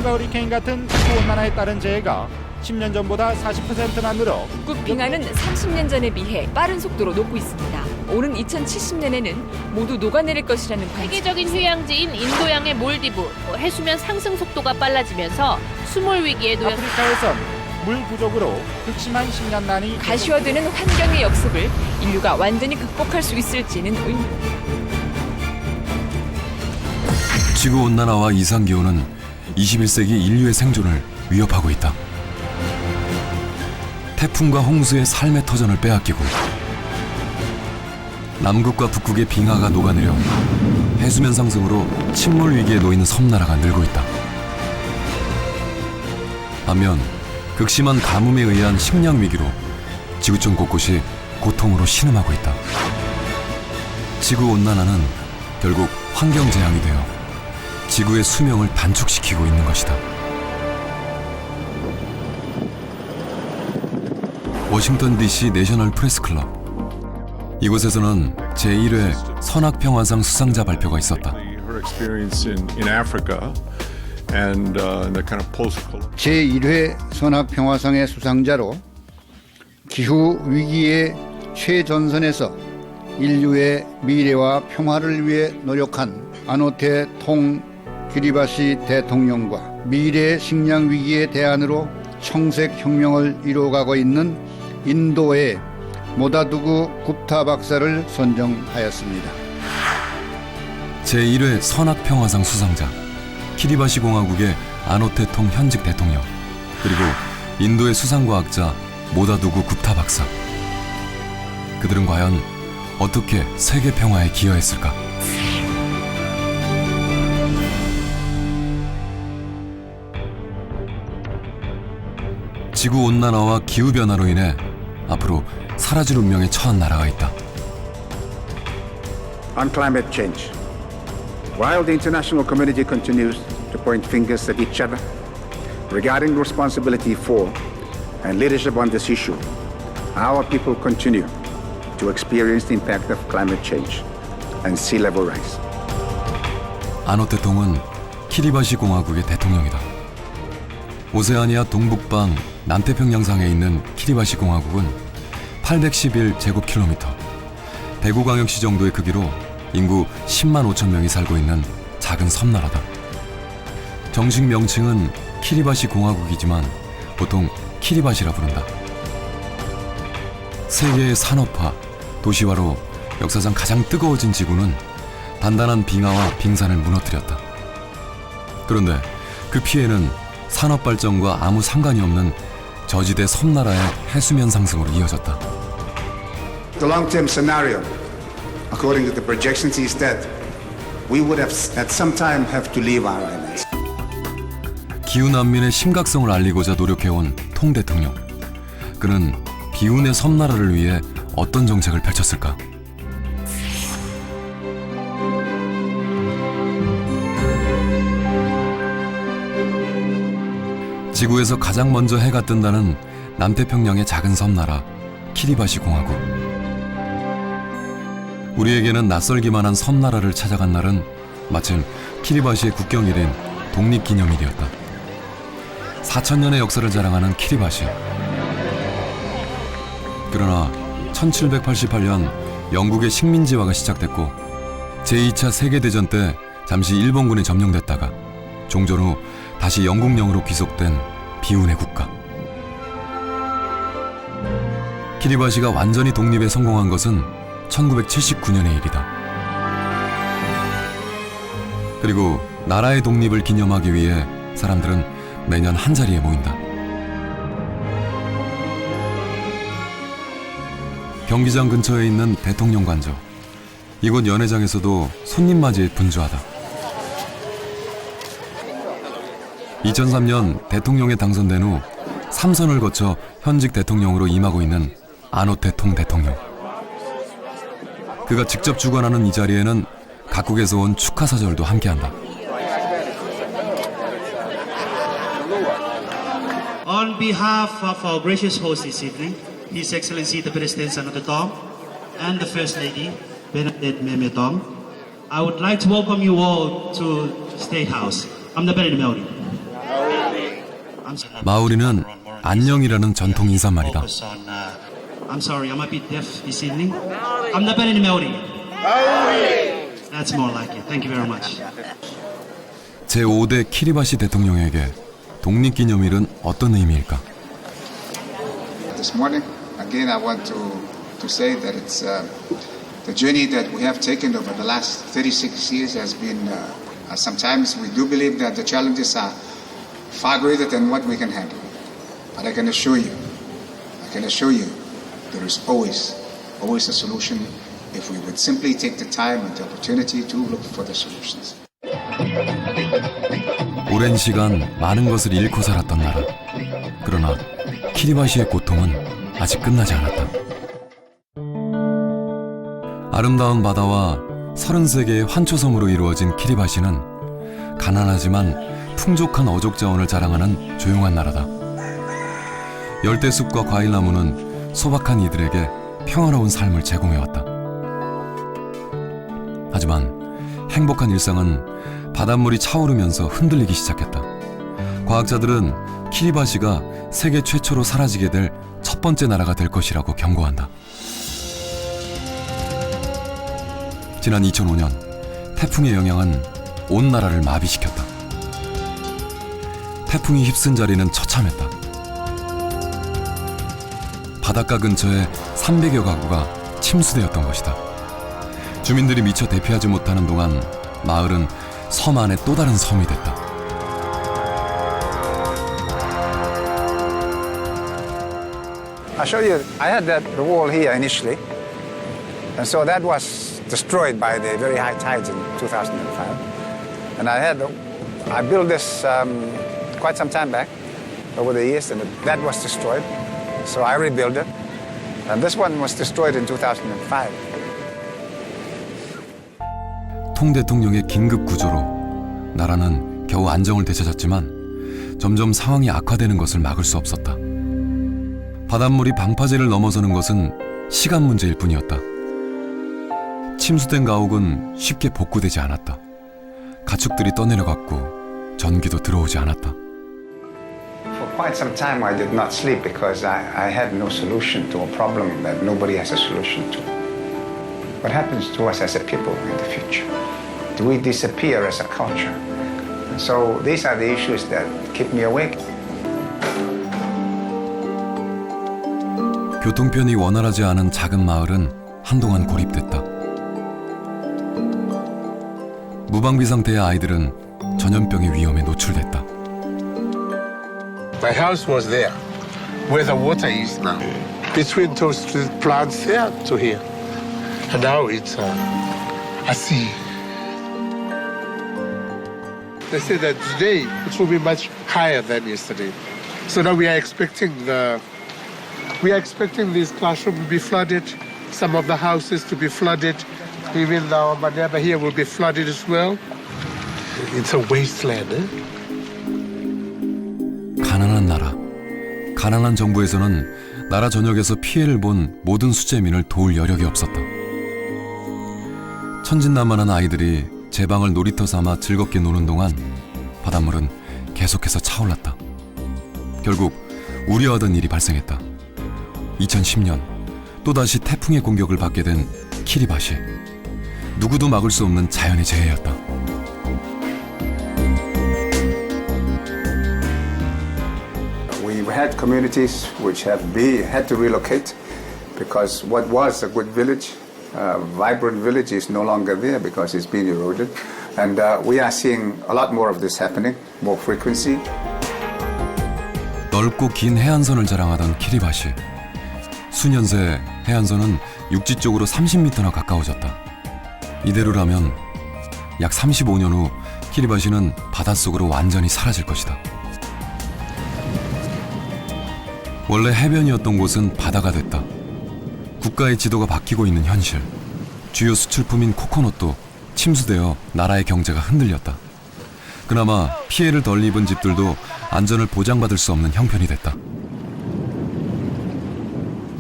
태풍과 허리케인 같은 기후온난화에 따른 재해가 10년 전보다 40%나 늘어 북극 빙하는 30년 전에 비해 빠른 속도로 녹고 있습니다. 오는 2070년에는 모두 녹아내릴 것이라는 관측. 세계적인 휴양지인 인도양의 몰디브, 해수면 상승 속도가 빨라지면서 수몰 위기에 놓여 아프리카에선 물 부족으로 극심한 식량난이 가시화되는 환경의 역습을 인류가 완전히 극복할 수 있을지는 의문. 지구온난화와 이상기온은 21세기 인류의 생존을 위협하고 있다. 태풍과 홍수의 삶의 터전을 빼앗기고 남극과 북극의 빙하가 녹아내려 해수면 상승으로 침몰 위기에 놓인 섬나라가 늘고 있다. 반면 극심한 가뭄에 의한 식량 위기로 지구촌 곳곳이 고통으로 신음하고 있다. 지구온난화는 결국 환경재앙이 되어 지구의 수명을 단축시키고 있는 것이다. 워싱턴 DC 내셔널 프레스클럽. 이곳에서는 제1회 선악평화상 수상자 발표가 있었다. 제1회 선악평화상의 수상자로 기후 위기의 최전선에서 인류의 미래와 평화를 위해 노력한 아노테 통 기리바시 대통령과 미래 식량 위기의 대안으로 청색혁명을 이루어가고 있는 인도의 모다두구 굽타 박사를 선정하였습니다. 제1회 선악평화상 수상자 키리바시 공화국의 아노테통 현직 대통령, 그리고 인도의 수상과학자 모다두구 굽타 박사. 그들은 과연 어떻게 세계 평화에 기여했을까? 지구온난화와 기후변화로 인해 앞으로 사라질 운명에 처한 나라가 있다. On climate change, while the international community continues to point fingers at each other regarding responsibility for and leadership on this issue, our people continue to experience the impact of climate change and sea level rise. 아노테통은 키리바시 공화국의 대통령이다. 오세아니아 동북방 남태평양상에 있는 키리바시 공화국은 811제곱킬로미터, 대구광역시 정도의 크기로 인구 10만 5천 명이 살고 있는 작은 섬나라다. 정식 명칭은 키리바시 공화국이지만 보통 키리바시라 부른다. 세계의 산업화, 도시화로 역사상 가장 뜨거워진 지구는 단단한 빙하와 빙산을 무너뜨렸다. 그런데 그 피해는 산업 발전과 아무 상관이 없는 저지대 섬나라의 해수면 상승으로 이어졌다. The long-term scenario, according to the projections, is that we would have at some time have to leave our islands. 기후 난민의 심각성을 알리고자 노력해온 통 대통령. 그는 비운의 섬나라를 위해 어떤 정책을 펼쳤을까? 지구에서 가장 먼저 해가 뜬다는 남태평양의 작은 섬나라 키리바시 공화국. 우리에게는 낯설기만 한 섬나라를 찾아간 날은 마침 키리바시의 국경일인 독립기념일이었다. 4,000년의 역사를 자랑하는 키리바시. 그러나 1788년 영국의 식민지화가 시작됐고 제2차 세계대전 때 잠시 일본군에 점령됐다가 종전 후 다시 영국령으로 귀속된 비운의 국가. 키리바시가 완전히 독립에 성공한 것은 1979년의 일이다. 그리고 나라의 독립을 기념하기 위해 사람들은 매년 한자리에 모인다. 경기장 근처에 있는 대통령 관저. 이곳 연회장에서도 손님 맞이에 분주하다. 2003년 대통령에 당선된 후 3선을 거쳐 현직 대통령으로 임하고 있는 아노테통 대통령. 그가 직접 주관하는 이 자리에는 각국에서 온 축하사절도 함께한다. On behalf of our gracious host this evening, His Excellency the President Anutetong and the First Lady Bernadette Memetong, I would like to welcome you all to State House. I'm the President Melody. 마오리는 안녕이라는 전통 인사말이다. I'm sorry, I'm a bit deaf this evening. I'm the Benny Maori. That's more like it. Thank you very much. 제5대 키리바시 대통령에게 독립기념일은 어떤 의미일까? This morning, again, I want to say that it's the journey that we have taken over the last 36 years has been. Sometimes we do believe that the challenges are far greater than what we can handle. But I can assure you, there is always a solution if we would simply take the time and the opportunity to look for the solutions. 오랜 시간 많은 것을 잃고 살았던 나라. 그러나 키리바시의 고통은 아직 끝나지 않았다. 아름다운 바다와 33개의 환초섬으로 이루어진 키리바시는 가난하지만 풍족한 어족 자원을 자랑하는 조용한 나라다. 열대숲과 과일나무는 소박한 이들에게 평화로운 삶을 제공해왔다. 하지만 행복한 일상은 바닷물이 차오르면서 흔들리기 시작했다. 과학자들은 키리바시가 세계 최초로 사라지게 될 첫 번째 나라가 될 것이라고 경고한다. 지난 2005년 태풍의 영향은 온 나라를 마비시켰다. 태풍이 휩쓴 자리는 처참했다. 바닷가 근처에 300여 가구가 침수되었던 것이다. 주민들이 미처 대피하지 못하는 동안 마을은 섬 안에 또 다른 섬이 됐다. I'll show you. I had the wall here initially, and so that was destroyed by the very high tides in 2005. And I built this quite some time back, over the years, and that was destroyed. So I rebuilt it, and this one was destroyed in 2005. 통 대통령의 긴급 구조로 나라는 겨우 안정을 되찾았지만 점점 상황이 악화되는 것을 막을 수 없었다. 바닷물이 방파제를 넘어서는 것은 시간 문제일 뿐이었다. 침수된 가옥은 쉽게 복구되지 않았다. 가축들이 떠내려갔고 전기도 들어오지 않았다. For quite some time I did not sleep because I had no solution to a problem that nobody has a solution to. What happens to us as a people in the future? Do we disappear as a culture? And so these are the issues that keep me awake. 교통편이 원활하지 않은 작은 마을은 한동안 고립됐다. 무방비 상태의 아이들은 전염병의 위험에 노출됐다. My house was there, where the water is now, between those two plants there to here. And now it's a sea. They say that today it will be much higher than yesterday. So now we are expecting these classrooms to be flooded, some of the houses to be flooded. Even our Manaba here will be flooded as well. It's a wasteland. 가난한 나라, 가난한 정부에서는 나라 전역에서 피해를 본 모든 수재민을 도울 여력이 없었다. 천진난만한 아이들이 제 방을 놀이터 삼아 즐겁게 노는 동안 바닷물은 계속해서 차올랐다. 결국 우려하던 일이 발생했다. 2010년 또다시 태풍의 공격을 받게 된 키리바시. 누구도 막을 수 없는 자연의 재해였다. We've had communities which had to relocate because what was a good village, vibrant village, is no longer there because it's been eroded. And we are seeing a lot more of this happening, more frequency. 넓고 긴 해안선을 자랑하던 키리바시. 수년 새 해안선은 육지 쪽으로 30m나 가까워졌다. 이대로라면 약 35년 후 키리바시는 바닷속으로 완전히 사라질 것이다. 원래 해변이었던 곳은 바다가 됐다. 국가의 지도가 바뀌고 있는 현실. 주요 수출품인 코코넛도 침수되어 나라의 경제가 흔들렸다. 그나마 피해를 덜 입은 집들도 안전을 보장받을 수 없는 형편이 됐다.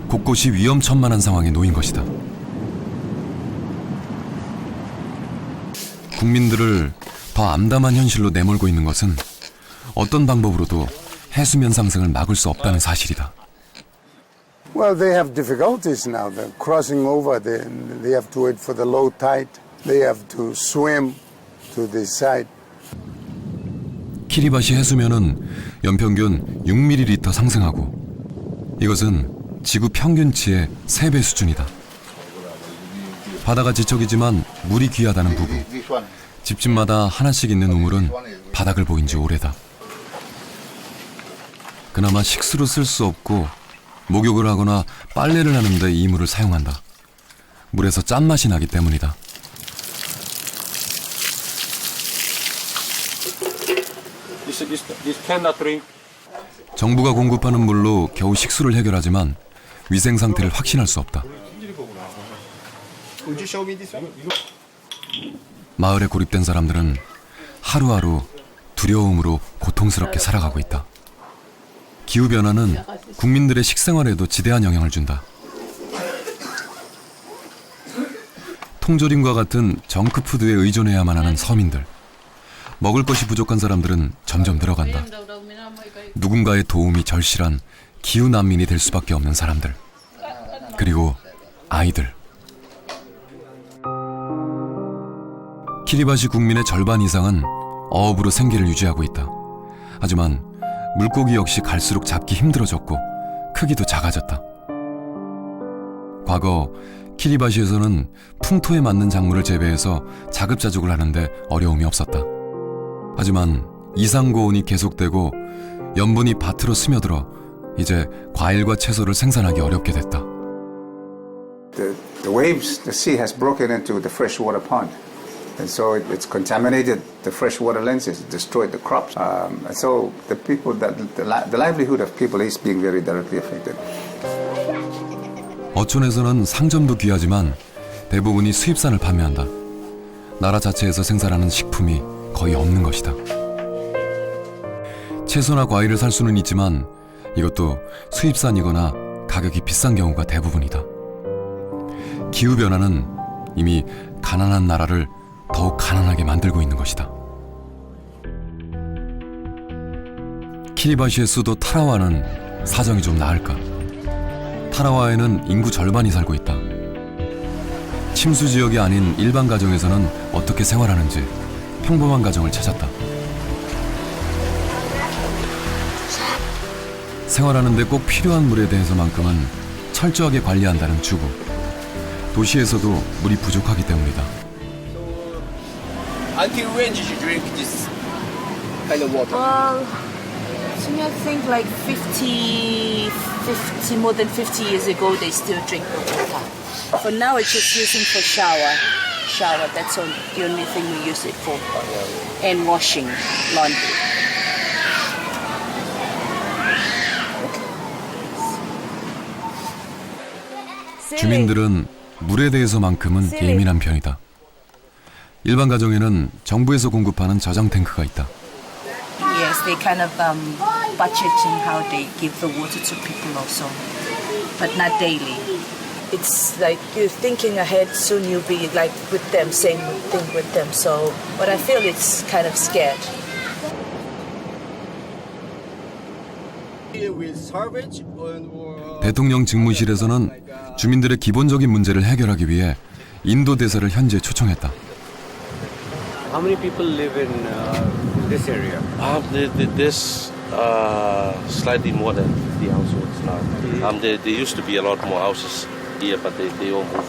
곳곳이 위험천만한 상황에 놓인 것이다. 국민들을 더 암담한 현실로 내몰고 있는 것은 어떤 방법으로도 해수면 상승을 막을 수 없다는 사실이다. Well, they have difficulties now. They're crossing over. They have to wait for the low tide. They have to swim to the side. 키리바시 해수면은 연평균 6ml 상승하고 이것은 지구 평균치의 3배 수준이다. 바다가 지척이지만 물이 귀하다는 부부. 집집마다 하나씩 있는 우물은 바닥을 보인 지 오래다. 그나마 식수로 쓸 수 없고 목욕을 하거나 빨래를 하는데 이 물을 사용한다. 물에서 짠맛이 나기 때문이다. 정부가 공급하는 물로 겨우 식수를 해결하지만 위생 상태를 확신할 수 없다. 마을에 고립된 사람들은 하루하루 두려움으로 고통스럽게 살아가고 있다. 기후변화는 국민들의 식생활에도 지대한 영향을 준다. 통조림과 같은 정크푸드에 의존해야만 하는 서민들. 먹을 것이 부족한 사람들은 점점 늘어간다. 누군가의 도움이 절실한 기후난민이 될 수밖에 없는 사람들. 그리고 아이들. 키리바시 국민의 절반 이상은 어업으로 생계를 유지하고 있다. 하지만 물고기 역시 갈수록 잡기 힘들어졌고 크기도 작아졌다. 과거 키리바시에서는 풍토에 맞는 작물을 재배해서 자급자족을 하는데 어려움이 없었다. 하지만 이상고온이 계속되고 염분이 밭으로 스며들어 이제 과일과 채소를 생산하기 어렵게 됐다. The waves, the sea has broken into the freshwater pond. And so it's contaminated the freshwater lenses, destroyed the crops. And so the people, the livelihood of people is being very directly affected. 어촌에서는 상점도 귀하지만 대부분이 수입산을 판매한다. 나라 자체에서 생산하는 식품이 거의 없는 것이다. 채소나 과일을 살 수는 있지만 이것도 수입산이거나 가격이 비싼 경우가 대부분이다. 기후변화는 이미 가난한 나라를 더욱 가난하게 만들고 있는 것이다. 키리바시의 수도 타라와는 사정이 좀 나을까? 타라와에는 인구 절반이 살고 있다. 침수 지역이 아닌 일반 가정에서는 어떻게 생활하는지 평범한 가정을 찾았다. 생활하는데 꼭 필요한 물에 대해서만큼은 철저하게 관리한다는 주부. 도시에서도 물이 부족하기 때문이다. Until when did you drink this kind of water? Well, I think like more than 50 years ago, they still drink the water. For now, it's just using for shower. That's all, the only thing we use it for. And washing, laundry. 주민들은 물에 대해서만큼은 예민한 편이다. 일반 가정에는 정부에서 공급하는 저장 탱크가 있다. Yes, they kind of budgeting how they give the water to people also, but not daily. It's like you're thinking ahead, soon you'll be like with them, same thing with them. So, but I feel it's kind of scared. 대통령 직무실에서는 주민들의 기본적인 문제를 해결하기 위해 인도 대사를 현지에 초청했다. How many people live in this area? There's slightly more than 50 households now. There used to be a lot more houses here, but they all moved.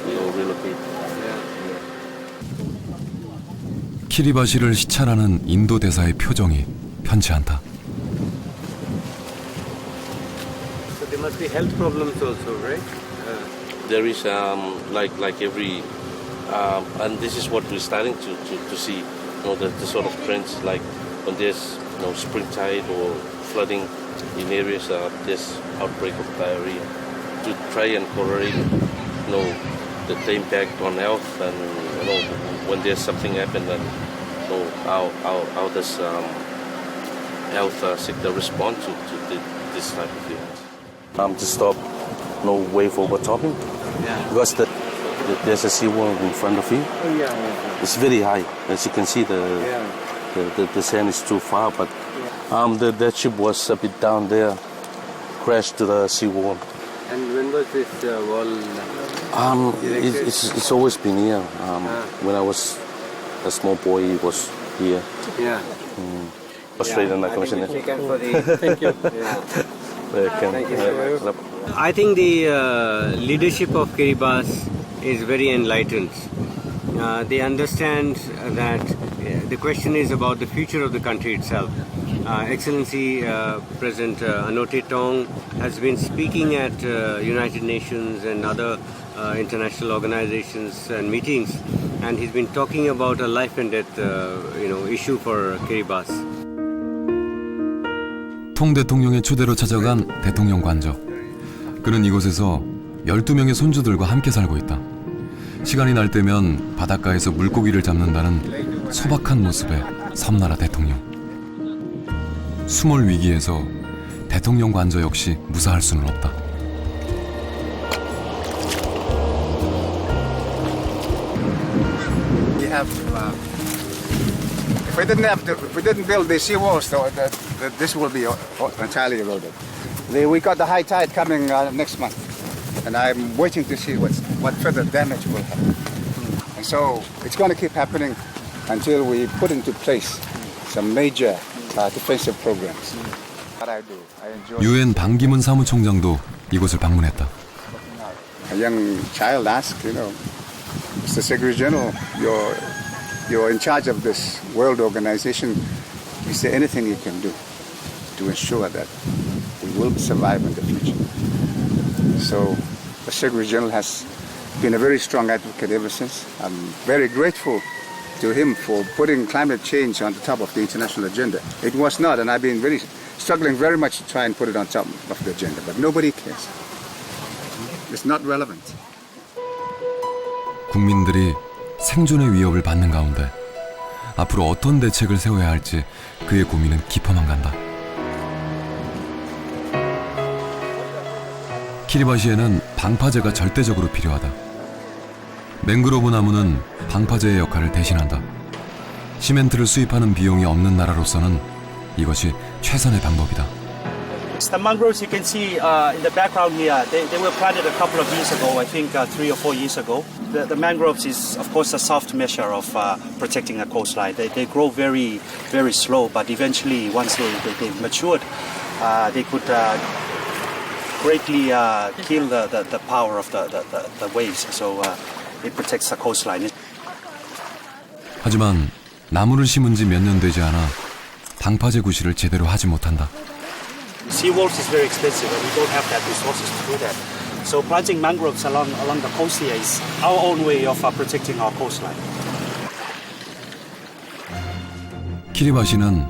They all relocated. 키리바시를 시찰하는 인도 대사의 표정이 편치 않다. So there must be health problems also, right? There is like every. And this is what we're starting to see, the sort of trends, like when there's spring tide or flooding in areas, there's outbreak of diarrhea. To try and correlate, the impact on health, and when there's something happen, then how does health sector respond to this type of events? To stop wave overtopping, because there's a seawall in front of you. Oh, yeah. It's very high. As you can see, the sand is too far, but That ship was a bit down there, crashed to the seawall. And when was this wall? It's always been here. When I was a small boy, it was here. Yeah. Australian Commissioner. Thank you. Yeah. I think the leadership of Kiribati is very enlightened. They understand that the question is about the future of the country itself. Excellency President Anote Tong has been speaking at United Nations and other international organizations and meetings, and he's been talking about a life and death issue for Kiribati. 통 대통령의 초대로 찾아간 대통령 관저. 그는 이곳에서 12명의 손주들과 함께 살고 있다. 시간이 날 때면 바닷가에서 물고기를 잡는다는 소박한 모습의 섬나라 대통령. 수몰 위기에서 대통령 관저 역시 무사할 수는 없다. If we didn't build these seawalls, this will be entirely eroded. We got the high tide coming next month, and I'm waiting to see what further damage will happen. And so it's going to keep happening until we put into place some major defensive programs. What I do, I enjoy. 유엔 반기문 사무총장도 이곳을 방문했다. A young child asked, Mr. Secretary General, you're in charge of this world organization. Is there anything you can do to ensure that we will survive in the future? So the Secretary General has been a very strong advocate ever since. I'm very grateful to him for putting climate change on the top of the international agenda. It was not, and I've been struggling very much to try and put it on top of the agenda, but nobody cares. It's not relevant. 국민들이 생존의 위협을 받는 가운데 앞으로 어떤 대책을 세워야 할지 그의 고민은 깊어만 간다. 키리바시에는 방파제가 절대적으로 필요하다. 맹그로브 나무는 방파제의 역할을 대신한다. 시멘트를 수입하는 비용이 없는 나라로서는 이것이 최선의 방법이다. The mangroves you can see in the background here, they were planted a couple of years ago, I think 3 or 4 years ago. The mangroves is, of course, a soft measure of protecting the coastline. They grow very, very slow, but eventually, once they matured, they could greatly kill the power of the waves. So it protects the coastline. 하지만 나무를 심은 지 몇 년 되지 않아 방파제 구실을 제대로 하지 못한다. Seawalls is very expensive, and we don't have that resources to do that. So planting mangroves along the coast here is our own way of protecting our coastline. 키리바시는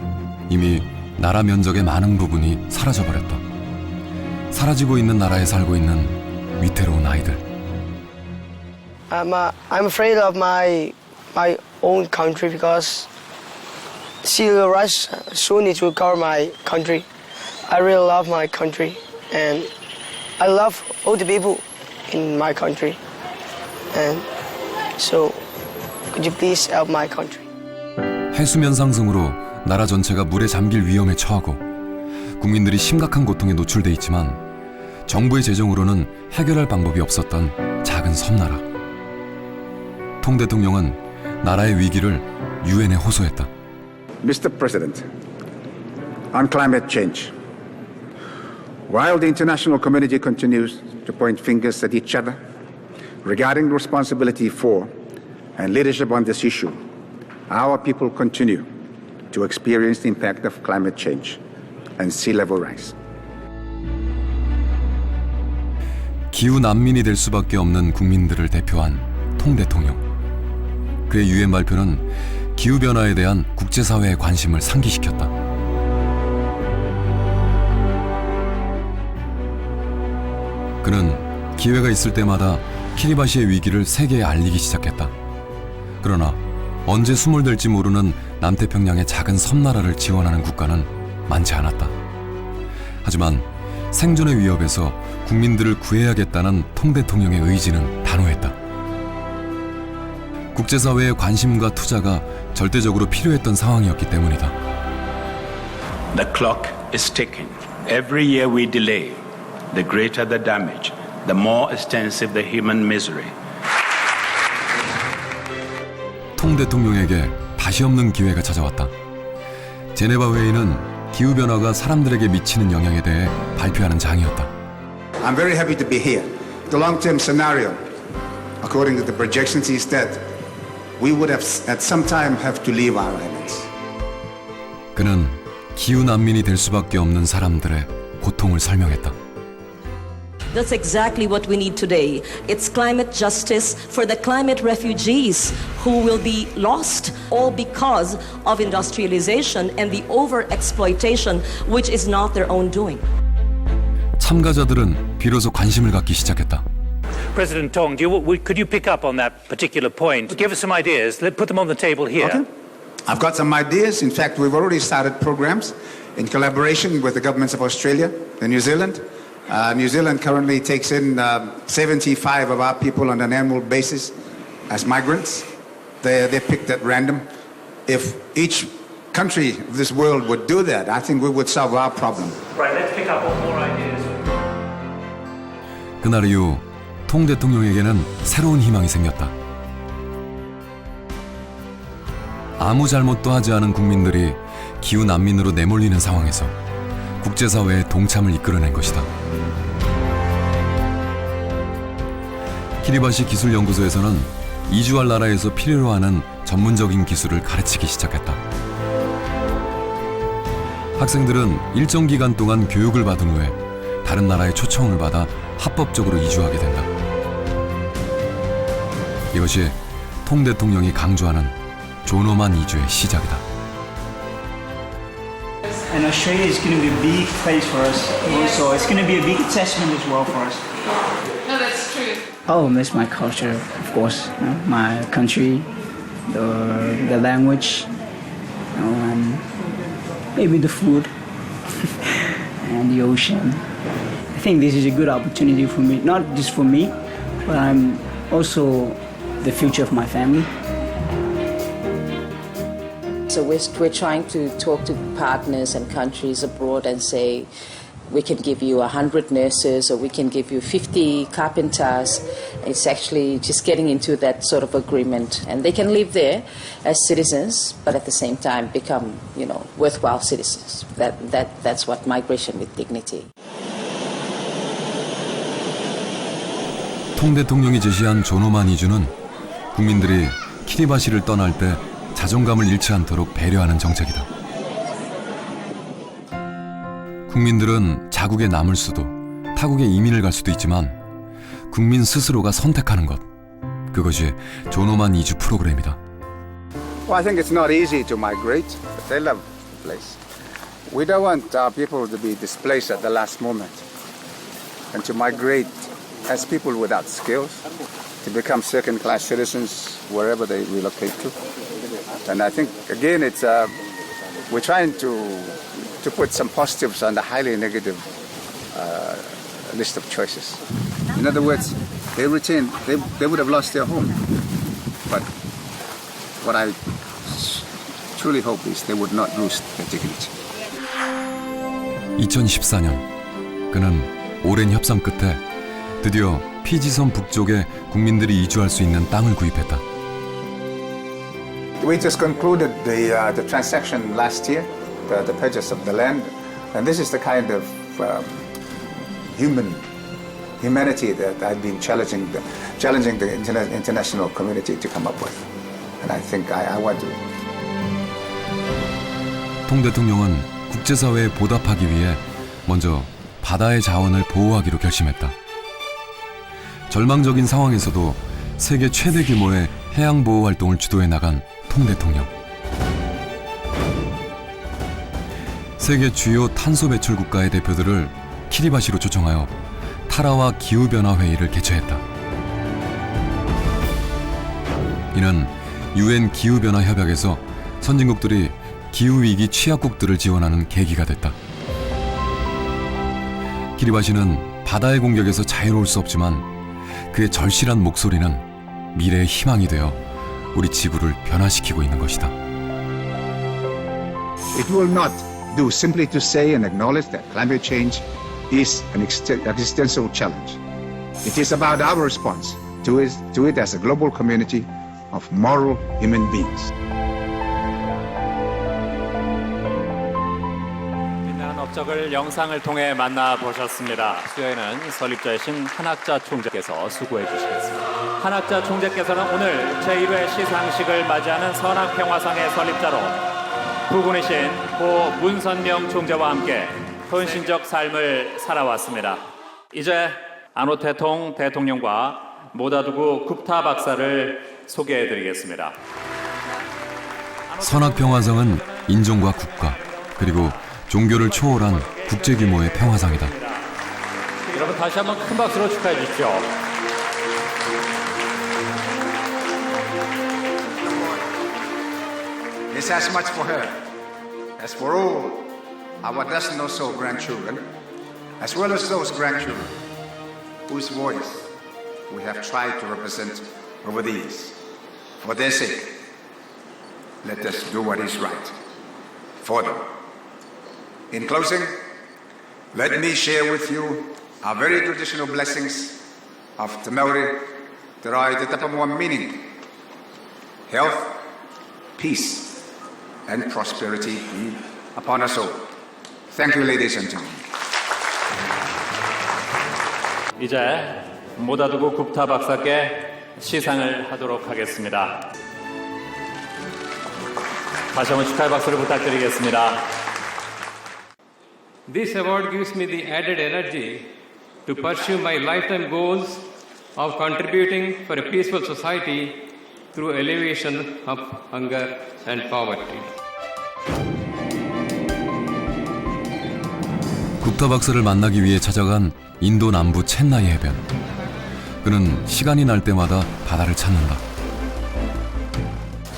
이미 나라 면적의 많은 부분이 사라져버렸다. 사라지고 있는 나라에 살고 있는 위태로운 아이들. I'm afraid of my own country because sea will rise soon. It will cover my country. I really love my country, and I love all the people in my country. And so, could you please help my country? 해수면 상승으로 나라 전체가 물에 잠길 위험에 처하고 국민들이 심각한 고통에 노출돼 있지만 정부의 재정으로는 해결할 방법이 없었던 작은 섬나라. 통 대통령은 나라의 위기를 유엔에 호소했다. Mr. President, on climate change, while the international community continues to point fingers at each other regarding the responsibility for and leadership on this issue, our people continue to experience the impact of climate change and sea level rise. 기후 난민이 될 수밖에 없는 국민들을 대표한 통 대통령. 그의 유엔 발표는 기후 변화에 대한 국제사회의 관심을 상기시켰다. 그는 기회가 있을 때마다 키리바시의 위기를 세계에 알리기 시작했다. 그러나 언제 수몰될지 모르는 남태평양의 작은 섬나라를 지원하는 국가는 많지 않았다. 하지만 생존의 위협에서 국민들을 구해야겠다는 통 대통령의 의지는 단호했다. 국제사회의 관심과 투자가 절대적으로 필요했던 상황이었기 때문이다. The clock is ticking. Every year we delay, the greater the damage, the more extensive the human misery. 통 대통령에게 다시 없는 기회가 찾아왔다. 제네바 회의는 기후변화가 사람들에게 미치는 영향에 대해 발표하는 장이었다. I'm very happy to be here. The long-term scenario, according to the projections, is that we would have at some time have to leave our islands. 그는 기후 난민이 될 수밖에 없는 사람들의 고통을 설명했다. That's exactly what we need today. It's climate justice for the climate refugees who will be lost all because of industrialization and the overexploitation, which is not their own doing. 참가자들은 비로소 관심을 갖기 시작했다. President Tong, could you pick up on that particular point? Give us some ideas. Let's put them on the table here. Okay. I've got some ideas. In fact, we've already started programs in collaboration with the governments of Australia and New Zealand. New Zealand currently takes in 75 of our people on an annual basis as migrants. They're picked at random. If each country of this world would do that, I think we would solve our problem. Right, let's pick up on more ideas. 그날 이후 통 대통령에게는 새로운 희망이 생겼다. 아무 잘못도 하지 않은 국민들이 기후 난민으로 내몰리는 상황에서 국제사회의 동참을 이끌어낸 것이다. 키리바시 기술연구소에서는 이주할 나라에서 필요로 하는 전문적인 기술을 가르치기 시작했다. 학생들은 일정 기간 동안 교육을 받은 후에 다른 나라의 초청을 받아 합법적으로 이주하게 된다. 이것이 통 대통령이 강조하는 존엄한 이주의 시작이다. And Australia is going to be a big place for us. Also, it's going to be a big assessment as well for us. No, that's true. I'll miss my culture, of course. You know, my country, the language, you know, and maybe the food and the ocean. I think this is a good opportunity for me, not just for me, but I'm also the future of my family. So we're trying to talk to partners and countries abroad and say, we can give you 100 nurses or we can give you 50 carpenters. It's actually just getting into that sort of agreement. And they can live there as citizens, but at the same time become, you know, worthwhile citizens. That's what migration with dignity. 통 대통령이 제시한 존엄한 이주는 국민들이 키리바시를 떠날 때 자존감을 잃지 않도록 배려하는 정책이다. 국민들은 자국에 남을 수도, 타국에 이민을 갈 수도 있지만 국민 스스로가 선택하는 것, 그것이 존엄한 이주 프로그램이다. Well, I think it's not easy to migrate, but they love the place. We don't want our people to be displaced at the last moment and to migrate as people without skills, to become second-class citizens wherever they relocate to. And I think, again, it's we're trying to put some positives on the highly negative list of choices. In other words, they would have lost their home. But what I truly hope is they would not lose their dignity. 2014년, 그는 오랜 협상 끝에 드디어 피지섬 북쪽에 국민들이 이주할 수 있는 땅을 구입했다. We just concluded the transaction last year, the purchase of the land, and this is the kind of humanity that I've been challenging the international community to come up with, and I think I want to. 통 대통령은 국제사회에 보답하기 위해 먼저 바다의 자원을 보호하기로 결심했다. 절망적인 상황에서도 세계 최대 규모의 해양 보호 활동을 주도해 나간 통 대통령. 세계 주요 탄소 배출 국가의 대표들을 키리바시로 초청하여 타라와 기후변화 회의를 개최했다. 이는 UN 기후변화 협약에서 선진국들이 기후위기 취약국들을 지원하는 계기가 됐다. 키리바시는 바다의 공격에서 자유로울 수 없지만 그의 절실한 목소리는 미래의 희망이 되어 우리 지구를 변화시키고 있는 것이다. It will not do simply to say and acknowledge that climate change is an existential challenge. It is about our response to it as a global community of moral human beings. 빛나는 업적을 영상을 통해 만나보셨습니다. 수요에는 설립자이신 한학자 총재께서 수고해 주시겠습니다. 한학자 총재께서는 오늘 제1회 시상식을 맞이하는 선악평화상의 설립자로 부군이신 고 문선명 총재와 함께 헌신적 삶을 살아왔습니다. 이제 아노테통 대통령과 모다두구 굽타 박사를 소개해드리겠습니다. 선악평화상은 인종과 국가 그리고 종교를 초월한 국제 규모의 평화상이다. 여러분 다시 한번 큰 박수로 축하해 주십시오. It's as much for her as for all our dozen or so grandchildren, as well as those grandchildren whose voice we have tried to represent over the years. For their sake, let us do what is right for them. In closing, let me share with you our very traditional blessings of Tamauri Terai Tetapamuan meaning, health, peace, and prosperity be upon us all. Thank you, ladies and gentlemen. 이제 모다두구 굽타 박사께 시상을 하도록 하겠습니다. 다시 한번 축하의 박수를 부탁드리겠습니다. This award gives me the added energy to pursue my lifetime goals of contributing for a peaceful society through alleviation of hunger and poverty. 굽타 박사를 만나기 위해 찾아간 인도 남부 첸나이 해변. 그는 시간이 날 때마다 바다를 찾는다.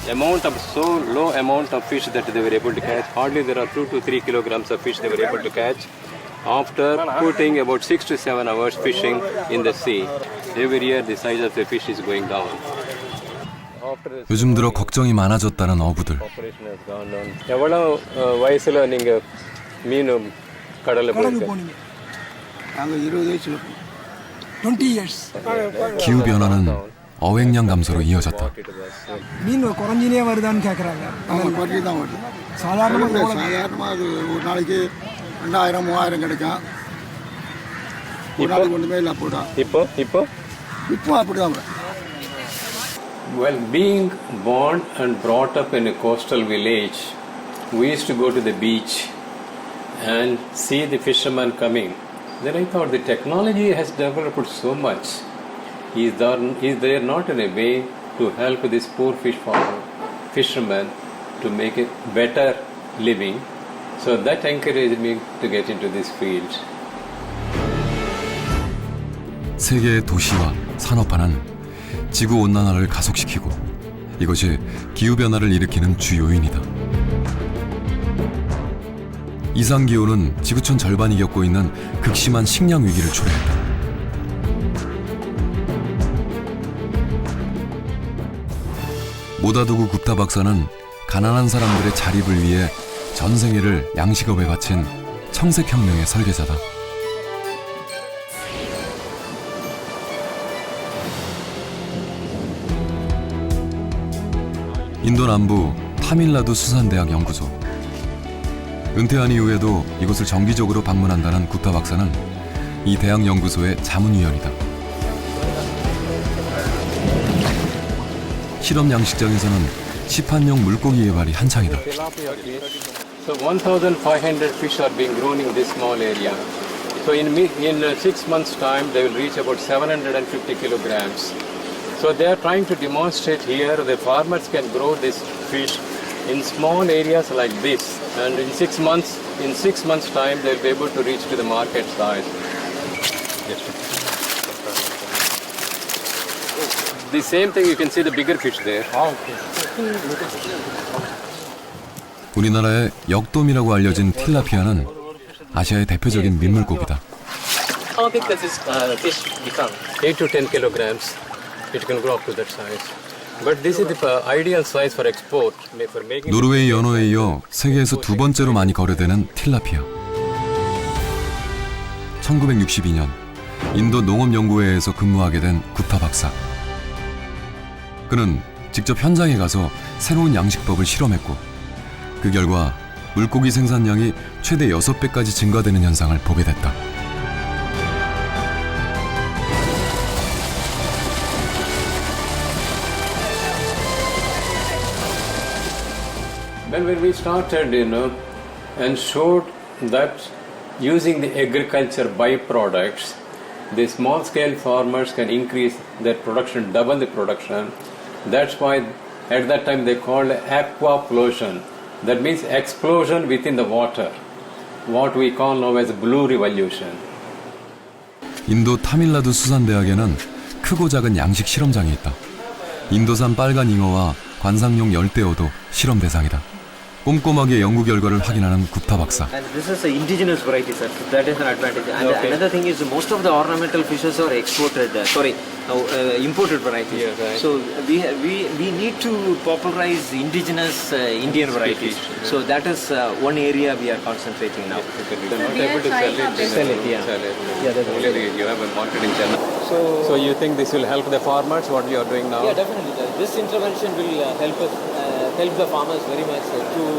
Amount of so low amount of fish that they were able to catch. Hardly there are 2 to 3 kilograms of fish they were able to catch after putting about 6 to 7 hours fishing in the sea. Every year the size of the fish is going down. 요즘 들어 걱정이 많아졌다는 어부들. எவ்வளவு வயசுல நீங்க மீன் கடல்ல போனீங்க? நாங்க 20 வயசுல 20 years. 기후 변화는 어획량 감소로 이어졌다. மீன் குறைஞ்சினே வருதான்னு கேக்குறாங்க. குறைஞ்சி தான் வருது. சாதாரணமா ஒரு நாளைக்கு 2000 3000 கிடைக்கும். ஒரு நாளைக்கு ஒண்ணுமே இல்ல போடா. இப்போ அப்படிதான். Well, being born and brought up in a coastal village, we used to go to the beach and see the fishermen coming. Then I thought the technology has developed so much. Is there not in a way to help this poor fishermen to make a better living? So that encouraged me to get into this field. 세계의 도시와 산업화는 지구 온난화를 가속시키고 이것이 기후 변화를 일으키는 주 요인이다. 이상 기온은 지구촌 절반이 겪고 있는 극심한 식량 위기를 초래했다. 모다두구 굽타 박사는 가난한 사람들의 자립을 위해 전 생애를 양식업에 바친 청색혁명의 설계자다. 인도 남부 타밀나두 수산대학 연구소. 은퇴한 이후에도 이곳을 정기적으로 방문한다는 굽타 박사는 이 대학 연구소의 자문위원이다. 실험 양식장에서는 시판용 물고기 개발이 한창이다. So 1,500 fish are being grown in this small area. So in 6 months' time, they will reach about 750 kilograms. So they are trying to demonstrate here the farmers can grow this fish in small areas like this, and in 6 months' time, they will be able to reach to the market size. The same thing, you can see the bigger fish there. 우리나라의 역돔이라고 알려진 틸라피아는 아시아의 대표적인 민물고기다. How big does this fish become? 8 to 10 kilograms. It can grow up to that size. But this is the ideal size for export. For making 노르웨이 연어에 이어 세계에서 두 번째로 많이 거래되는 틸라피아. 1962년 인도 농업연구회에서 근무하게 된 굽타 박사. 그는 직접 현장에 가서 새로운 양식법을 실험했고 그 결과 물고기 생산량이 최대 6배까지 증가되는 현상을 보게 됐다. When we started, and showed that using the agriculture byproducts, the small-scale farmers can increase their production, double the production. That's why at that time they called aquaplosion. That means explosion within the water, what we call now as blue revolution. 인도 타밀나두 수산대학에는 크고 작은 양식 실험장이 있다. 인도산 빨간 잉어와 관상용 열대어도 실험 대상이다. 꼼꼼하게 연구 결과를 확인하는 굽타 박사. And this is an indigenous variety, sir. That is an advantage. And another thing is most of the ornamental fishes are imported varieties. Yeah, right. So we need to popularize indigenous Indian varieties. So that is one area we are concentrating now. They're not able to sell it. Yeah. That's only you have a market in China. So you think this will help the farmers? What you are doing now? Yeah, definitely. This intervention will help us, help the farmers very much to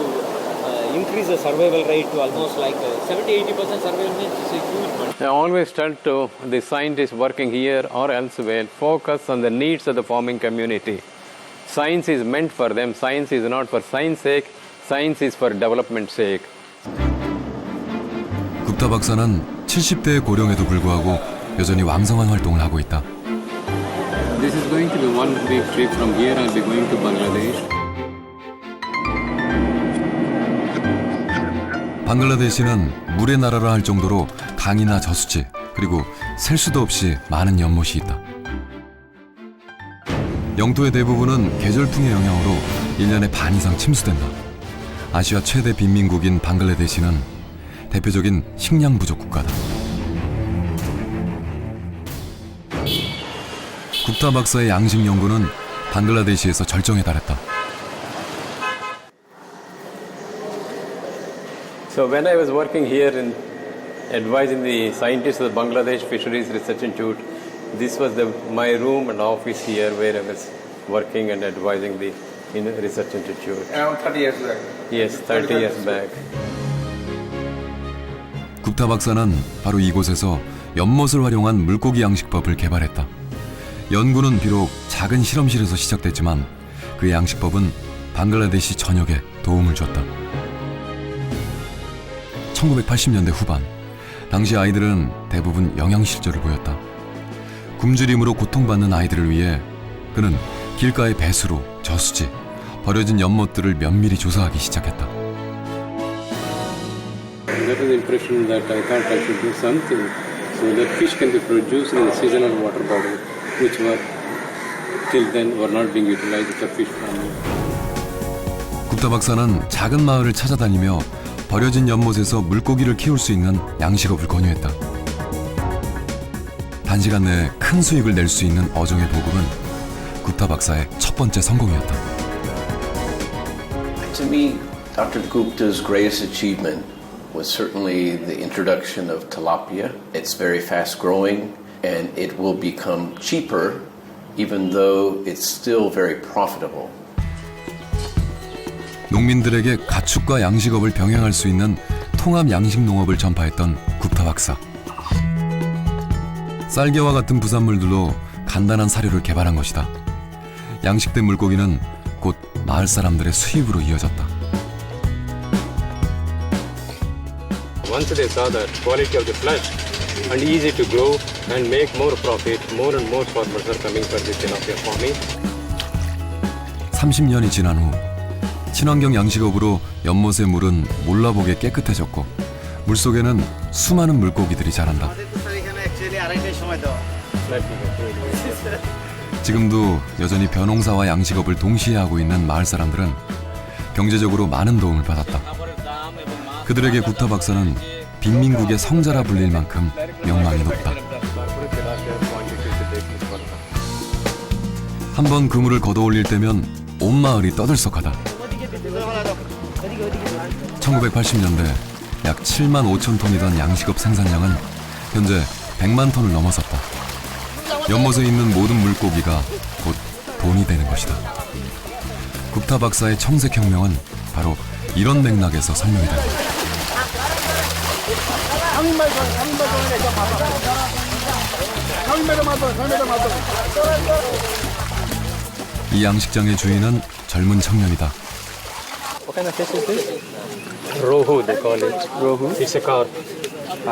increase the survival rate to almost like 70-80% survival means it's a huge money. I always tell to the scientists working here or elsewhere, focus on the needs of the farming community. Science is meant for them. Science is not for science sake. Science is for development sake. 굽타 박사는 70대의 고령에도 불구하고 여전히 왕성한 활동을 하고 있다. This is going to be one week trip from here. I'll be going to Bangladesh. 방글라데시는 물의 나라라 할 정도로 강이나 저수지 그리고 셀 수도 없이 많은 연못이 있다. 영토의 대부분은 계절풍의 영향으로 1년에 반 이상 침수된다. 아시아 최대 빈민국인 방글라데시는 대표적인 식량 부족 국가다. 굽타 박사의 양식 연구는 방글라데시에서 절정에 달했다. So when I was working here in advising the scientists of the Bangladesh Fisheries Research Institute, this was my room and office here where I was working and advising the research institute. Around 30 years back. Yes, 30 years back. 굽타 박사는 바로 이곳에서 연못을 활용한 물고기 양식법을 개발했다. 연구는 비록 작은 실험실에서 시작됐지만 그 양식법은 방글라데시 전역에 도움을 줬다. 1980년대 후반, 당시 아이들은 대부분 영양실조를 보였다. 굶주림으로 고통받는 아이들을 위해 그는 길가의 배수로, 저수지, 버려진 연못들을 면밀히 조사하기 시작했다. That was the impression that I thought I should do something so that fish can be produced in the seasonal water body, which were till then were not being utilized for fish farming. 굽타 박사는 작은 마을을 찾아다니며 버려진 연못에서 물고기를 키울 수 있는 양식업을 권유했다. 단시간 내에 큰 수익을 낼 수 있는 어종의 보급은 굽타 박사의 첫 번째 성공이었다. To me, Dr. Gupta's greatest achievement was certainly the introduction of tilapia. It's very fast growing and it will become cheaper even though it's still very profitable. 농민들에게 가축과 양식업을 병행할 수 있는 통합 양식 농업을 전파했던 굽타 박사. 쌀개와 같은 부산물들로 간단한 사료를 개발한 것이다. 양식된 물고기는 곧 마을 사람들의 수입으로 이어졌다. Once they saw the quality of the flesh and easy to grow and make more profit, more and more farmers are coming for this tilapia farming. 30년이 지난 후 친환경 양식업으로 연못의 물은 몰라보게 깨끗해졌고 물속에는 수많은 물고기들이 자란다. 지금도 여전히 벼농사와 양식업을 동시에 하고 있는 마을 사람들은 경제적으로 많은 도움을 받았다. 그들에게 굽타 박사는 빈민국의 성자라 불릴 만큼 명망이 높다. 한번 그물을 걷어올릴 때면 온 마을이 떠들썩하다. 1980년대 약 7만 5천 톤이던 양식업 생산량은 현재 100만 톤을 넘어섰다. 연못에 있는 모든 물고기가 곧 돈이 되는 것이다. 굽타 박사의 청색혁명은 바로 이런 맥락에서 설명이 된다. 이 양식장의 주인은 젊은 청년이다. What kind of fish is this? Rohu, they call it. Rohu? It's a carp.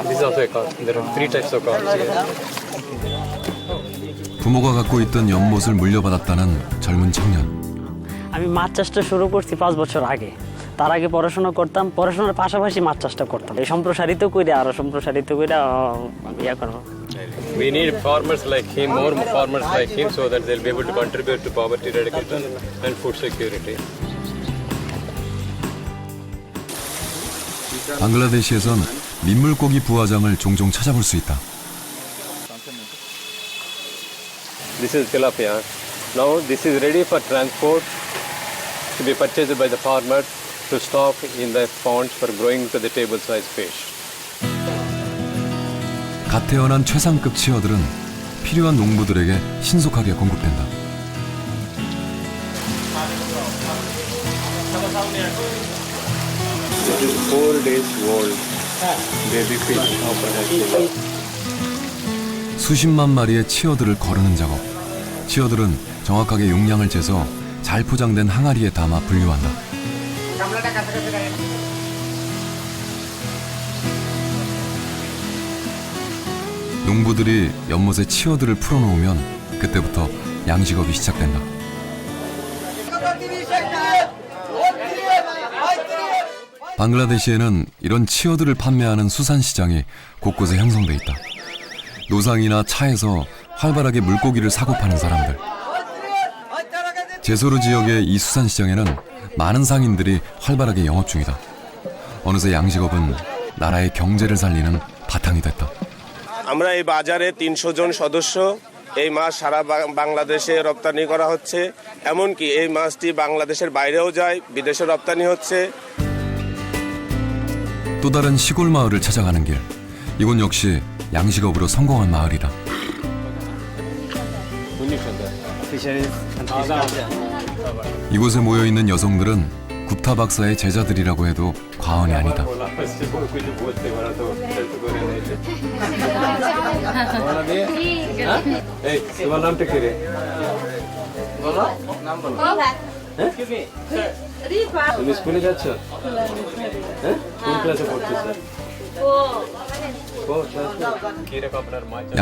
This is also a carp. There are 3 types of carps here. 부모가 갖고 있던 연못을 물려받았다는 젊은 청년. আমি মাছ চাষটা শুরু করছি 5 বছর আগে। তার আগে পড়াশোনা করতাম, পড়াশোনার পাশাপাশি মাছ চাষটা করতাম। এই সম্প্রসারিত কইরা আরো সম্প্রসারিত কইরা ইয়া করব। We need farmers like him, more farmers like him, so that they'll be able to contribute to poverty eradication and food security. 방글라데시에선 민물고기 부화장을 종종 찾아볼 수 있다. This is tilapia. Now this is ready for transport to be purchased by the farmers to stock in the ponds for growing to the table size fish. 갓 태어난 최상급 치어들은 필요한 농부들에게 신속하게 공급된다. This is 4 days old baby fish. 수십만 마리의 치어들을 거르는 작업. 치어들은 정확하게 용량을 재서 잘 포장된 항아리에 담아 분류한다. 농부들이 연못에 치어들을 풀어놓으면 그때부터 양식업이 시작된다. 방글라데시에는 이런 치어들을 판매하는 수산시장이 곳곳에 형성돼 있다. 노상이나 차에서 활발하게 물고기를 사고 파는 사람들. 제소르 지역의 이 수산시장에는 많은 상인들이 활발하게 영업 중이다. 어느새 양식업은 나라의 경제를 살리는 바탕이 됐다. আমরা এই বাজারে 300 জন সদস্য এই মাছ সারা বাংলাদেশে রপ্তানি করা হচ্ছে এমনকি এই মাছটি বাংলাদেশের বাইরেও যায় বিদেশে রপ্তানি হচ্ছে 또 다른 시골 마을을 찾아가는 길. 이곳 역시 양식업으로 성공한 마을이다. 이곳에 모여 있는 여성들은 굽타 박사의 제자들이라고 해도 과언이 아니다. তুমি স্কুলে যাচ্ছ? হ্যাঁ? কোন ক্লাসে পড়তেছ?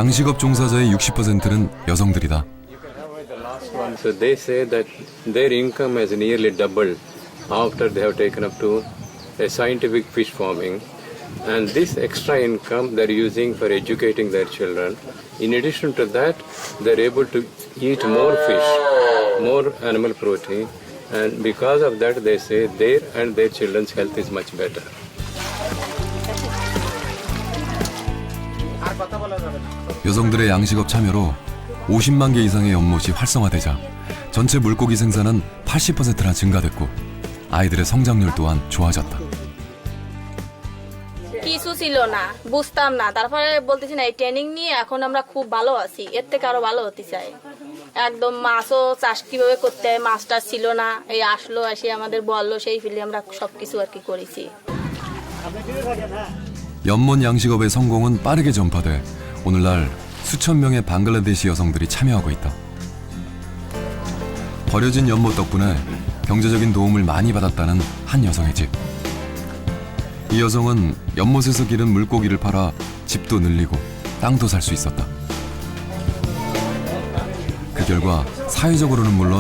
양식업 종사자의 60%는 여성들이다. So they say that their income has nearly doubled after they have taken up to a scientific fish farming, and this extra income they're using for educating their children. In addition to that, they're able to eat more fish, more animal protein, and because of that they say their and their children's health is much better. 여성들의 양식업 참여로 50만 개 이상의 연못이 활성화되자 전체 물고기 생산은 80%나 증가됐고 아이들의 성장률 또한 좋아졌다. কিছু ছিল না বুঝতাম না তারপরে বলতেছি না এই ট্রেনিং নিয়ে এখন আমরা খুব ভালো আছি এর থেকে আরো ভালো হতে চাই একদম মাছও চাষ কিভাবে করতে হয় মাছটা ছিল না এই আসলো এসে আমাদের বললো সেই ফিলে আমরা সবকিছু আর কি করেছি. 연못 양식업의 성공은 빠르게 전파돼 오늘날 수천 명의 방글라데시 여성들이 참여하고 있다. 버려진 연못 덕분에 경제적인 도움을 많이 받았다는 한 여성의 집. 이 여성은 연못에서 기른 물고기를 팔아 집도 늘리고 땅도 살 수 있었다. 그 결과 사회적으로는 물론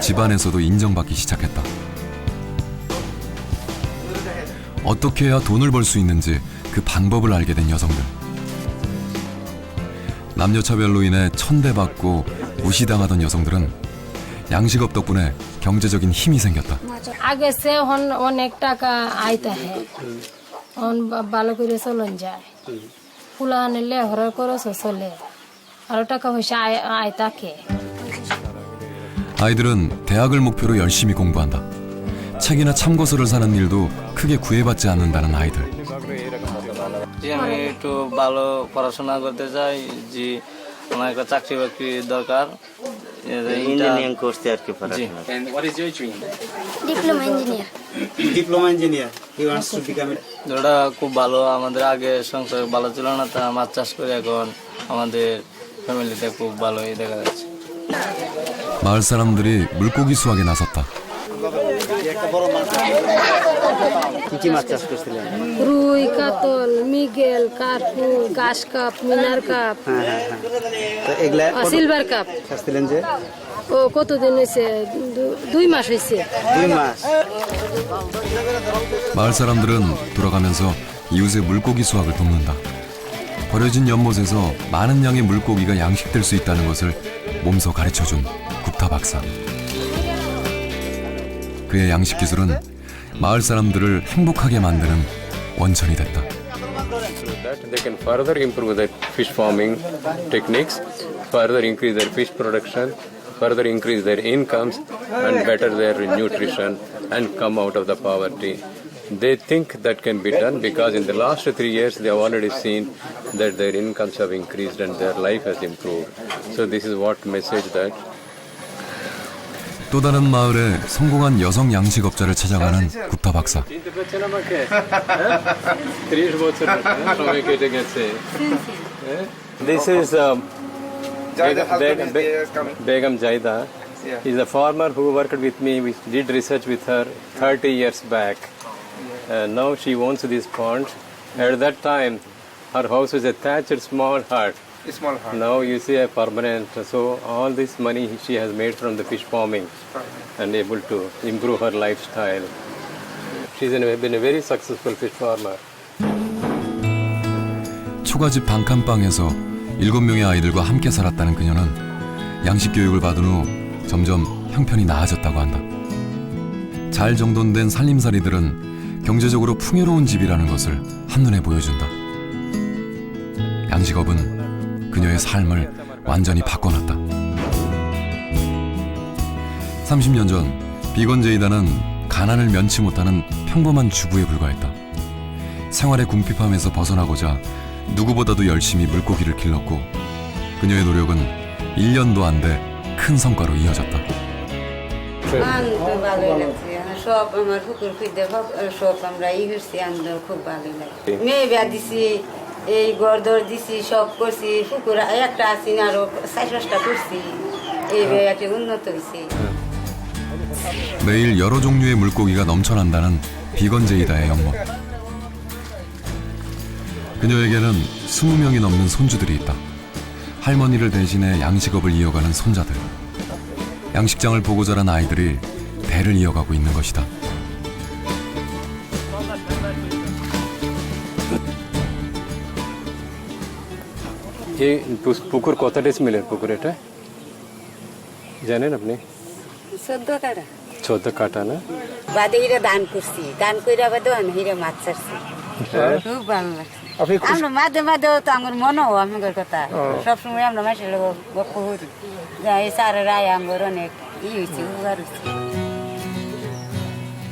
집안에서도 인정받기 시작했다. 어떻게 해야 돈을 벌 수 있는지 그 방법을 알게 된 여성들. 남녀차별로 인해 천대받고 무시당하던 여성들은 양식업 덕분에 경제적인 힘이 생겼다. আগে সে অনেক টাকা আইতা হে ভালো করে চলন যায় ফুলা আনলে হরার খরচ চলে আরো টাকা পয়সা আয় থাকে 아이들은 대학을 목표로 열심히 공부한다. 책이나 참고서를 사는 일도 크게 구애받지 않는다는 아이들. আমি একটু ভালো পড়াশোনা করতে চাই জি আমার একটা চাকরি বাকরি দরকার ইঞ্জিনিয়ারিং করতে আর কি পড়াশোনা And what is your dream? Diploma engineer Diploma engineer. He wants to become it. ওটা খুব ভালো আমাদের আগে সংসার ভালো ছিল না তা মাছ চাষ করে এখন আমাদের ফ্যামিলিতে খুব ভালোই দেখা যাচ্ছে 마을 사람들이 물고기 수확에 나섰다. কি মাছ চাষ করছিলেন? রুই কাতল মিগেল কার্পু ঘাস কাপ মিনার কাপ তো এগুলা সিলভার কাপ চাষছিলেন যে ও কতদিন হয়েছে 2 মাস হয়েছে 2 মাস. 마을 사람들은 돌아가면서 이웃의 물고기 수확을 돕는다. 버려진 연못에서 많은 양의 물고기가 양식될 수 있다는 것을 몸소 가르쳐준 굽타 박사. 그의 양식 기술은 마을 사람들을 행복하게 만드는 원천이 됐다. They can further improve their fish farming techniques, further increase their fish production, further increase their incomes, and better their nutrition and come out of the poverty. They think that can be done because in the last 3 years they have already seen that their incomes have increased and their life has improved. So this is what message that 또 다른 마을에 성공한 여성 양식업자를 찾아가는 굽타 박사. This is Begum Jaida. He's a farmer who worked with me. We did research with her 30 years back. Now she owns this pond. At that time, her house was a thatched small hut. Now you see a permanent. So all this money she has made from the fish farming and able to improve her lifestyle. She's been a very successful fish farmer. 초가집 단칸방에서 7명의 아이들과 함께 살았다는 그녀는 양식 교육을 받은 후 점점 형편이 나아졌다고 한다. 잘 정돈된 살림살이들은 경제적으로 풍요로운 집이라는 것을 한눈에 보여준다. 양식업은 그녀의 삶을 완전히 바꿔놨다. 30년 전 비건 제이다는 가난을 면치 못하는 평범한 주부에 불과했다. 생활의 궁핍함에서 벗어나고자 누구보다도 열심히 물고기를 길렀고 그녀의 노력은 1년도 안 돼 큰 성과로 이어졌다. সব আমার পুকুর খুঁজতে সব আমরা ই করছি আমরা খুব ভালো লাগে মেয়ে বিয়া দিছি এই গড়দর দিছি সব করছি পুকুর একটা আছি আরো 4-5টা করছি এই একটা উন্নত হয়েছে. 매일 여러 종류의 물고기가 넘쳐난다는 비건 제이다의 연못. 그녀에게는 20명이 넘는 손주들이 있다. 할머니를 대신해 양식업을 이어가는 손자들. 양식장을 보고 자란 아이들이 대를 이어가고 있는 것이다. এই পুকুর কত ডেসিমিলের পুকুর এটা জানেন আপনি? 14 কাটা 14 কাটা না? বাদে হিরে দান করছি দান কইরা বাদে আমি হিরে মাছ ছাড়ছি খুব ভালো লাগছে. আমরা মাঝে মাঝে তো আমার মনে হয় আমার কথা সবসময় আমরা মাসের গপ্প করি এই সারা রায় আমার অনেক 이 হয়েছে উপকার হয়েছে.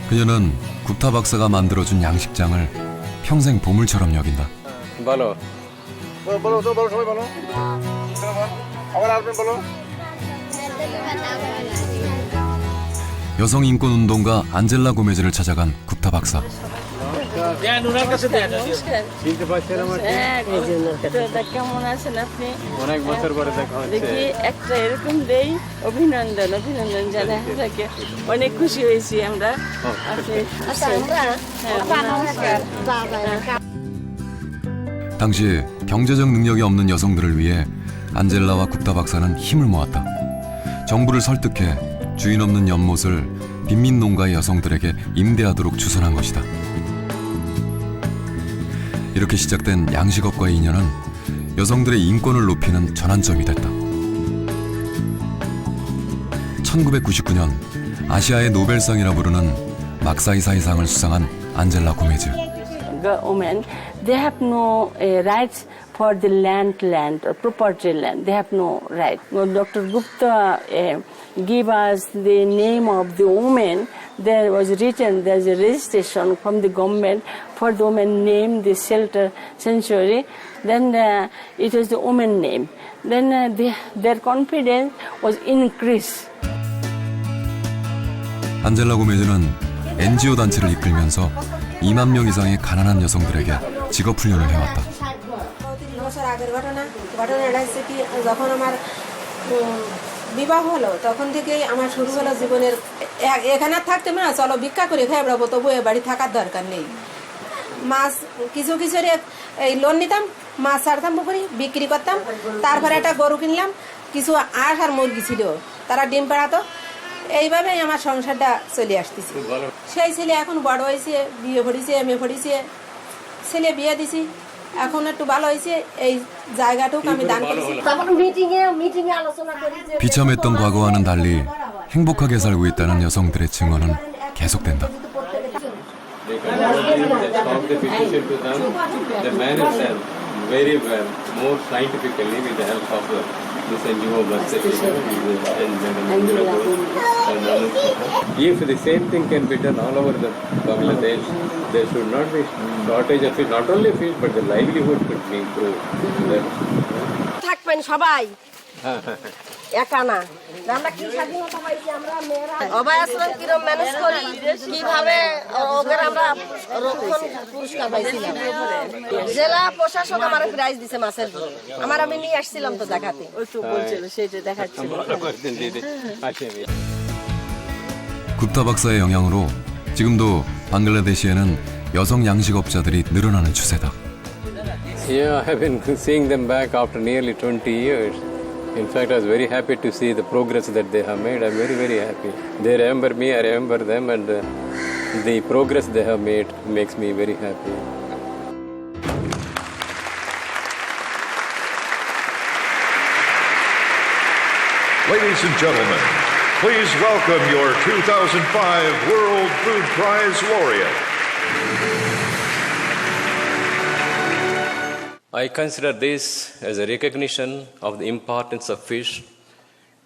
그녀는 굽타 박사가 만들어준 양식장을 평생 보물처럼 여긴다. বলো 여성 인권 운동가 안젤라 고메즈를 찾아간 굽타 박사. কেমন আছেন আপনি? অনেক বছর পরে দেখা হচ্ছে. দেখি একটা এরকম দেই অভিনন্দন অভিনন্দন জানাই আপনাকে অনেক খুশি হয়েছি আমরা. 당시 경제적 능력이 없는 여성들을 위해 안젤라와 굽타 박사는 힘을 모았다. 정부를 설득해 주인 없는 연못을 빈민 농가의 여성들에게 임대하도록 주선한 것이다. 이렇게 시작된 양식업과의 인연은 여성들의 인권을 높이는 전환점이 됐다. 1999년 아시아의 노벨상이라 부르는 막사이사이상을 수상한 안젤라 고메즈. women they have no rights for the land or property land. They have no right. Dr. Gupta gave us the name of the woman. There was written, there's a registration from the government for the woman name, the shelter sanctuary. Then it was the woman name. Then their confidence was increased. 안젤라 고메즈는 NGO 단체를 이끌면서 2만 명 이상의 가난한 여성들에게 직업 훈련을 해왔다. যখন আমার বিবাহ হলো তখন থেকে আমার শুরু হলো জীবনের এখানে থাকতে না চলো ভিক্ষা করে খেয়ে বেড়াবো তবু এ বাড়ি থাকার দরকার নেই মাছ কিছু এই লোন নিতাম মাছ ছাড়তাম পুকুরি বিক্রি করতাম তারপরে একটা গরু কিনলাম কিছু হাঁস আর মুরগি ছিল তারা ডিম পাড়াতো এইভাবেই আমার সংসারটা চলে আসতেছে সেই ছেলে এখন বড় হয়েছে বিয়ে পড়েছে এমএ পড়েছে ছেলে বিয়ে দিছি এখন একটু ভালো হয়েছে এই জায়গাটুকু আমি দান করেছি মিটিং에 আলোচনা করি 비참했던 과거와는 달리 행복하게 살고 있다는 여성들의 증언은 계속된다. They can stop the petition to them. They manage them very well, more scientifically with the help of this NGO and if the same thing can be done all over the Bangladesh, there should not be shortage of fish, not only fish, but the livelihood could be improved. থাকবেন সবাই একা না আমরা কি স্বাধীনতা পাইছি আমরা মেয়েরা অভয় আশ্রম কিরম ম্যানেজ করি কিভাবে ওদের আমরা রক্ষণ পুরস্কার পাইছিলাম জেলা প্রশাসক আমার প্রাইজ দিছে মাছের আমি নিয়ে আসছিলাম তো দেখাতে একটু বলছিল সেটা দেখাচ্ছিল 굽타 박사의 영향으로 지금도 방글라데시에는 여성 양식업자들이 늘어나는 추세다. Yeah, I have been seeing them back after nearly 20 years. In fact, I was very happy to see the progress that they have made. I'm very, very happy. They remember me, I remember them, and the progress they have made makes me very happy. Ladies and gentlemen, please welcome your 2005 World Food Prize laureate. I consider this as a recognition of the importance of fish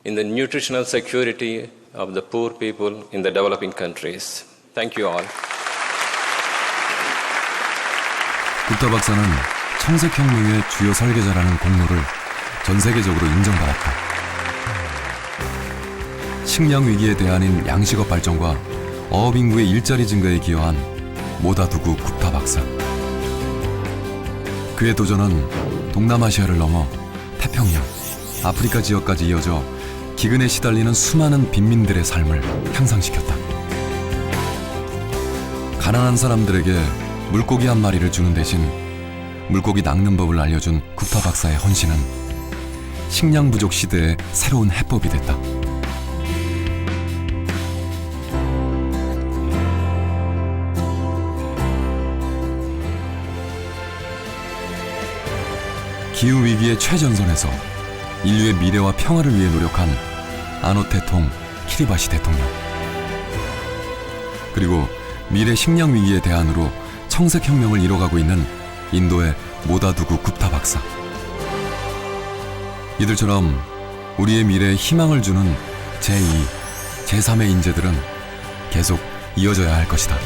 in the nutritional security of the poor people in the developing countries. Thank you all. 굽타 박사는 청색혁명의 주요 설계자라는 공로를 전 세계적으로 인정받았다. 식량 위기에 대안인 양식업 발전과 어업 인구의 일자리 증가에 기여한 모다두구 굽타 박사. 그의 도전은 동남아시아를 넘어 태평양, 아프리카 지역까지 이어져 기근에 시달리는 수많은 빈민들의 삶을 향상시켰다. 가난한 사람들에게 물고기 한 마리를 주는 대신 물고기 낚는 법을 알려준 굽타 박사의 헌신은 식량 부족 시대의 새로운 해법이 됐다. 기후위기의 최전선에서 인류의 미래와 평화를 위해 노력한 아노테통 키리바시 대통령, 그리고 미래 식량위기의 대안으로 청색혁명을 이뤄가고 있는 인도의 모다두구 굽타 박사. 이들처럼 우리의 미래에 희망을 주는 제2, 제3의 인재들은 계속 이어져야 할 것이다.